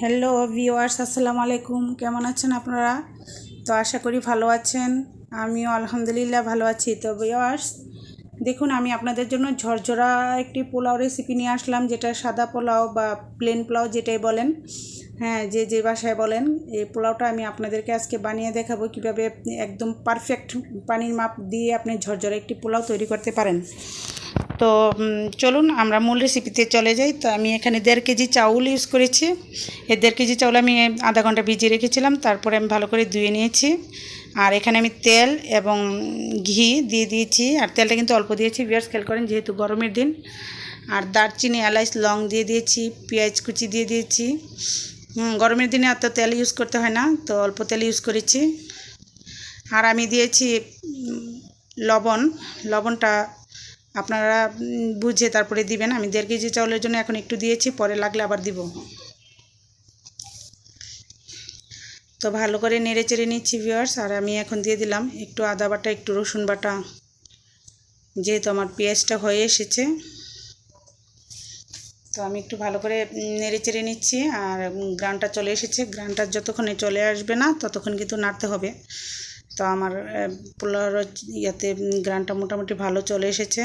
Hello viewers, আসসালামু আলাইকুম। কেমন আছেন আপনারা? তো আশা করি ভালো আছেন। আমিও আলহামদুলিল্লাহ ভালো আছি। তো ভিউয়ার্স, দেখুন আমি আপনাদের জন্য ঝরঝরা একটি পোলাও রেসিপি নিয়ে আসলাম, যেটা সাদা পোলাও বা প্লেন পোলাও যেটাই বলেন, হ্যাঁ যে যে ভাষায় বলেন। এই পোলাওটা আমি আপনাদেরকে আজকে বানিয়ে দেখাবো কীভাবে একদম পারফেক্ট পানির মাপ দিয়ে আপনি ঝরঝরা একটি পোলাও তৈরি করতে পারেন। তো চলুন আমরা মূল রেসিপিতে চলে যাই। তো আমি এখানে 1.5 কেজি চাউল ইউজ করেছি। এই 1.5 কেজি চাউল আমি আধা ঘন্টা ভিজিয়ে রেখেছিলাম, তারপরে আমি ভালো করে ধুয়ে নিয়েছি। আর এখানে আমি তেল এবং ঘি দিয়ে দিয়েছি, আর তেলটা কিন্তু অল্প দিয়েছি, ভিউয়ার্স খেয়াল করেন যেহেতু গরমের দিন। আর দারচিনি, এলাচ, লং দিয়ে দিয়েছি, পেঁয়াজ কুচি দিয়ে দিয়েছি। গরমের দিনে এত তেল ইউজ করতে হয় না, তো অল্প তেল ইউজ করেছি। আর আমি দিয়েছি লবণটা আপনারা বুঝে তারপরে দিবেন। আমি 1.5 কেজি চাউলের জন্য এখন একটু দিয়েছি, পরে লাগলে আবার দিব। তো ভালো করে নেড়ে চেড়ে নিচ্ছি ভিউয়ার্স। আর আমি এখন দিয়ে দিলাম একটু আদা বাটা, একটু রসুন বাটা, যেহেতু আমার পেঁয়াজটা হয়ে এসেছে। তো আমি একটু ভালো করে নেড়ে চেড়ে নিচ্ছি। আর গ্রানটা চলে এসেছে, গ্রানটা যতক্ষণে চলে আসবে না ততক্ষণ কিন্তু নাড়তে হবে। তো আমার পোলাওর ইয়াতে গ্রানটা মোটামুটি ভালো চলে এসেছে।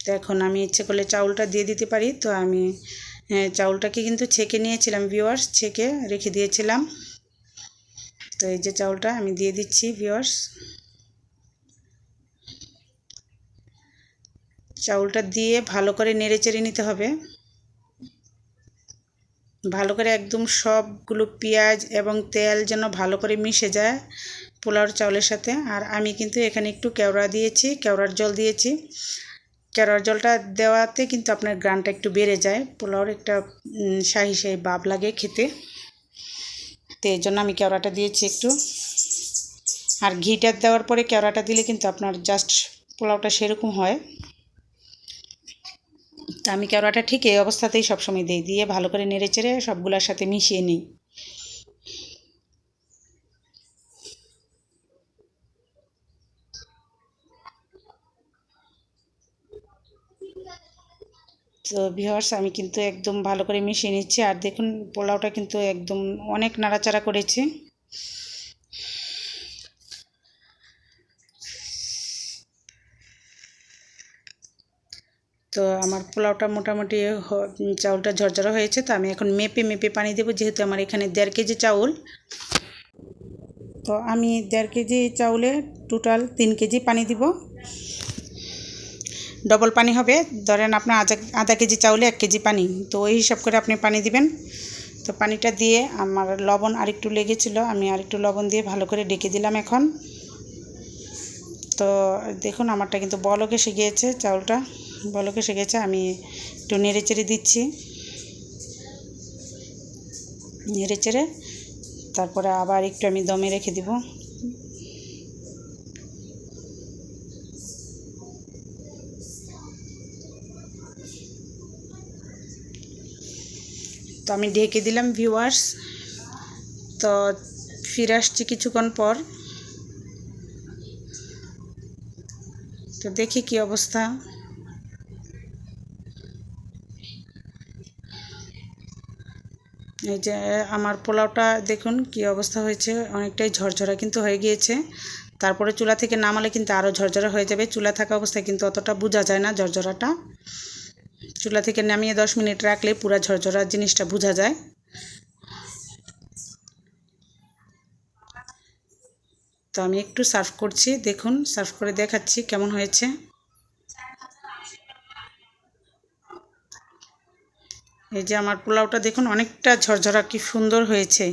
তো এখন আমি ইচ্ছে করলে চাউলটা দিয়ে দিতে পারি। তো আমি চাউলটাকে কিন্তু ছেঁকে নিয়েছিলাম ভিউয়ার্স, ছেঁকে রেখে দিয়েছিলাম। তো এই যে চাউলটা আমি দিয়ে দিচ্ছি ভিউয়ার্স। চাউলটা দিয়ে ভালো করে নেড়ে চেড়ে নিতে হবে, ভালো করে একদম সবগুলো পেঁয়াজ এবং তেল যেন ভালো করে মিশে যায় পোলাওর চাউলের সাথে। আর আমি কিন্তু এখানে একটু কেওড়া দিয়েছি, কেওড়ার জল দিয়েছি। কেওড়ার জলটা দেওয়াতে কিন্তু আপনার গ্রানটা একটু বেড়ে যায়, পোলাওর একটা শাহি শাহি ভাব লাগে খেতে। তো এই জন্য আমি কেওড়াটা দিয়েছি একটু। আর ঘিটা দেওয়ার পরে কেওড়াটা দিলে কিন্তু আপনার জাস্ট পোলাওটা সেরকম হয়। তো আমি কেওড়াটা ঠিক এই অবস্থাতেই সবসময় দিয়ে ভালো করে নেড়ে চেড়ে সবগুলোর সাথে মিশিয়ে নিই। তো ভিউয়ার্স আমি কিন্তু একদম ভালো করে মিশিয়ে নিচ্ছি। আর দেখুন পোলাওটা কিন্তু একদম অনেক নাড়াচাড়া করেছি। তো আমার পোলাওটা মোটামুটি চাউলটা ঝরঝরা হয়েছে। তো আমি এখন মেপে মেপে পানি দেবো, যেহেতু আমার এখানে 1.5 কেজি চাউল। তো আমি 1.5 কেজি চাউলে টোটাল 3 কেজি পানি দিব। ডবল পানি হবে, ধরেন আপনার আধা কেজি চাউলে 1 কেজি পানি, তো ওই হিসাব করে আপনি পানি দিবেন। তো পানিটা দিয়ে আমার লবণ আরেকটু লেগেছিল, আমি আরেকটু লবণ দিয়ে ভালো করে ডেকে দিলাম এখন। তো দেখুন আমারটা কিন্তু বলক এসে গিয়েছে, চাউলটা বলক এসে গেছে। আমি একটু নেড়ে চেড়ে দিচ্ছি, নেড়ে চেড়ে তারপরে আবার একটু আমি দমে রেখে দিব। তো আমি ঢেকে দিলাম ভিউয়ার্স। তো ফিরে আসছি কিছুক্ষণ পর। তো দেখি কি অবস্থা। এই যে আমার পোলাওটা দেখুন কি অবস্থা হয়েছে, অনেকটাই ঝরঝরা কিন্তু হয়ে গিয়েছে। তারপরে চুলা থেকে নামালে কিন্তু আরও ঝরঝরা হয়ে যাবে। চুলা থাকা অবস্থায় কিন্তু অতটা বোঝা যায় না ঝরঝরাটা। চুলা থেকে নামিয়ে 10 মিনিট রাখলে পুরো ঝরঝরা জিনিসটা বোঝা যায়। তো আমি একটু সার্ভ করছি, দেখুন সার্ভ করে দেখাচ্ছি কেমন হয়েছে। এই যে আমার পোলাওটা দেখুন অনেকটা ঝরঝরা, কি সুন্দর হয়েছে।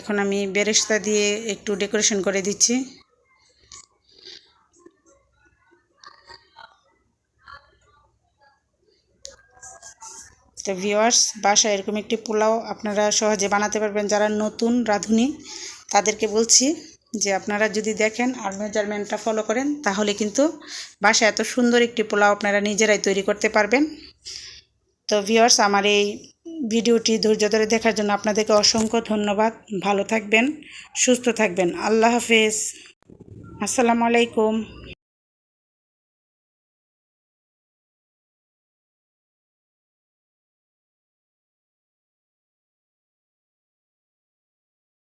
এখন আমি বেরেস্তা দিয়ে একটু ডেকোরেশন করে দিচ্ছি। তো ভিউয়ার্স, বাসায় এরকম একটি পোলাও আপনারা সহজে বানাতে পারবেন। যারা নতুন রাঁধুনি তাদেরকে বলছি যে আপনারা যদি দেখেন আর মেজারমেন্টটা ফলো করেন, তাহলে কিন্তু বাসায় এত সুন্দর একটি পোলাও আপনারা নিজেরাই তৈরি করতে পারবেন। তো ভিউয়ার্স, আমার এই ভিডিওটি ধৈর্য ধরে দেখার জন্য আপনাদেরকে অসংখ্য ধন্যবাদ। ভালো থাকবেন, সুস্থ থাকবেন। আল্লাহ হাফেজ, আসসালামু আলাইকুম।